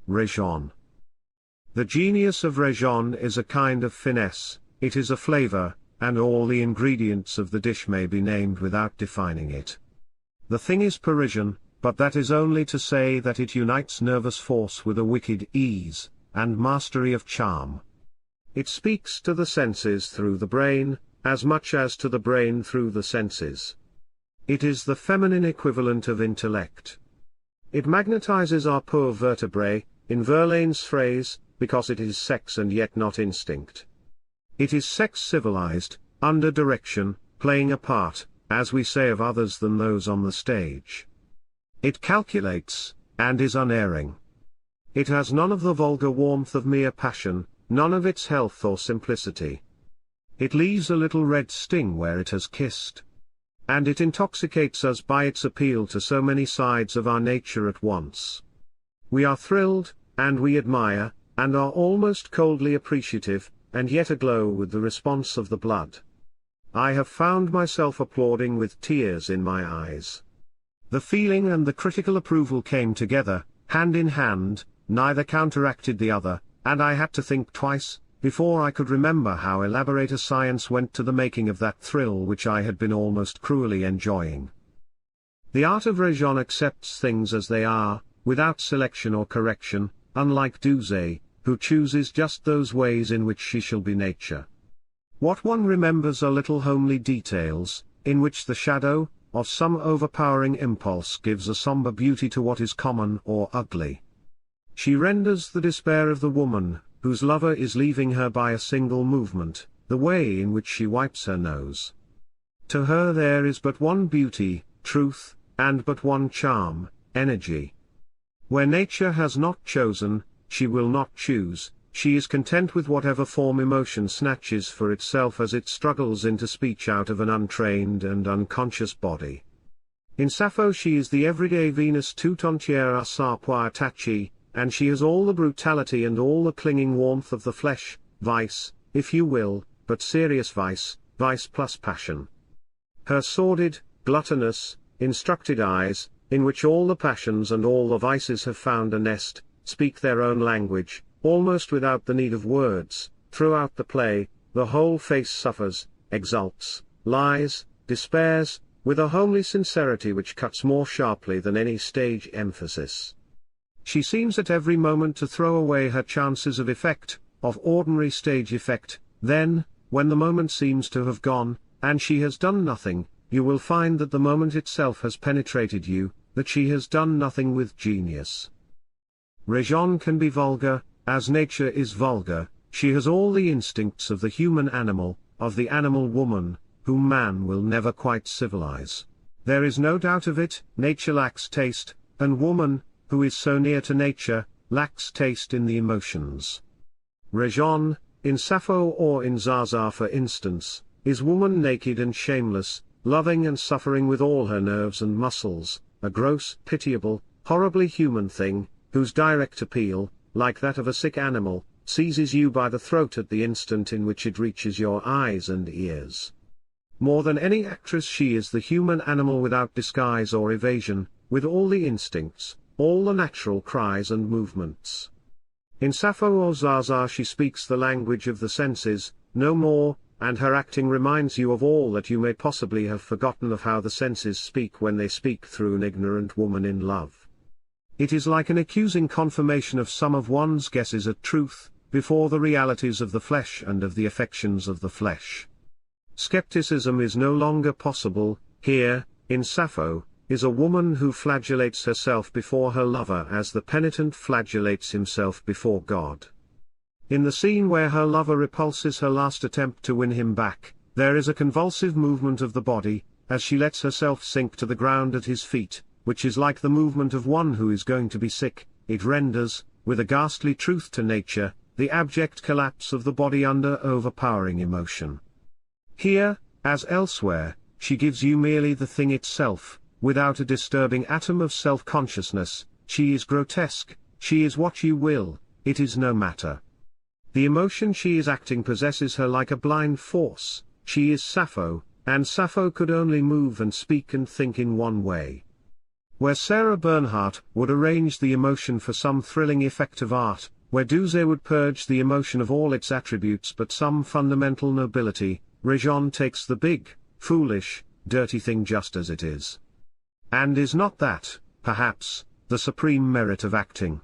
Raison. The genius of raison is a kind of finesse, it is a flavor, and all the ingredients of the dish may be named without defining it. The thing is Parisian, but that is only to say that it unites nervous force with a wicked ease, and mastery of charm. It speaks to the senses through the brain, as much as to the brain through the senses. It is the feminine equivalent of intellect. It magnetizes our poor vertebrae, in Verlaine's phrase, because it is sex and yet not instinct. It is sex civilized, under direction, playing a part, as we say of others than those on the stage. It calculates, and is unerring. It has none of the vulgar warmth of mere passion, none of its health or simplicity. It leaves a little red sting where it has kissed. And it intoxicates us by its appeal to so many sides of our nature at once. We are thrilled, and we admire, and are almost coldly appreciative, and yet aglow with the response of the blood. I have found myself applauding with tears in my eyes. The feeling and the critical approval came together, hand in hand, neither counteracted the other, and I had to think twice, before I could remember how elaborate a science went to the making of that thrill which I had been almost cruelly enjoying. The art of raison accepts things as they are, without selection or correction, unlike Duse, who chooses just those ways in which she shall be nature. What one remembers are little homely details, in which the shadow of some overpowering impulse gives a somber beauty to what is common or ugly. She renders the despair of the woman, whose lover is leaving her by a single movement, the way in which she wipes her nose. To her there is but one beauty, truth, and but one charm, energy. Where nature has not chosen, she will not choose, she is content with whatever form emotion snatches for itself as it struggles into speech out of an untrained and unconscious body. In Sappho she is the everyday Venus tout entière à sa poitrache, and she has all the brutality and all the clinging warmth of the flesh, vice, if you will, but serious vice, vice plus passion. Her sordid, gluttonous, instructed eyes, in which all the passions and all the vices have found a nest, speak their own language, almost without the need of words. Throughout the play, the whole face suffers, exults, lies, despairs, with a homely sincerity which cuts more sharply than any stage emphasis. She seems at every moment to throw away her chances of effect, of ordinary stage effect. Then, when the moment seems to have gone, and she has done nothing, you will find that the moment itself has penetrated you, that she has done nothing with genius. Raison can be vulgar, as nature is vulgar. She has all the instincts of the human animal, of the animal woman, whom man will never quite civilize. There is no doubt of it. Nature lacks taste, and woman, who is so near to nature, lacks taste in the emotions. Raison, in Sappho or in Zaza for instance, is woman naked and shameless, loving and suffering with all her nerves and muscles, a gross, pitiable, horribly human thing, whose direct appeal, like that of a sick animal, seizes you by the throat at the instant in which it reaches your eyes and ears. More than any actress she is the human animal without disguise or evasion, with all the instincts, all the natural cries and movements. In Sappho or Zaza she speaks the language of the senses, no more, and her acting reminds you of all that you may possibly have forgotten of how the senses speak when they speak through an ignorant woman in love. It is like an accusing confirmation of some of one's guesses at truth, before the realities of the flesh and of the affections of the flesh. Skepticism is no longer possible. Here, in Sappho, is a woman who flagellates herself before her lover as the penitent flagellates himself before God. In the scene where her lover repulses her last attempt to win him back, there is a convulsive movement of the body, as she lets herself sink to the ground at his feet, which is like the movement of one who is going to be sick. It renders, with a ghastly truth to nature, the abject collapse of the body under overpowering emotion. Here, as elsewhere, she gives you merely the thing itself, without a disturbing atom of self-consciousness. She is grotesque, she is what you will, it is no matter. The emotion she is acting possesses her like a blind force. She is Sappho, and Sappho could only move and speak and think in one way. Where Sarah Bernhardt would arrange the emotion for some thrilling effect of art, where Doucet would purge the emotion of all its attributes but some fundamental nobility, Réjean takes the big, foolish, dirty thing just as it is. And is not that, perhaps, the supreme merit of acting?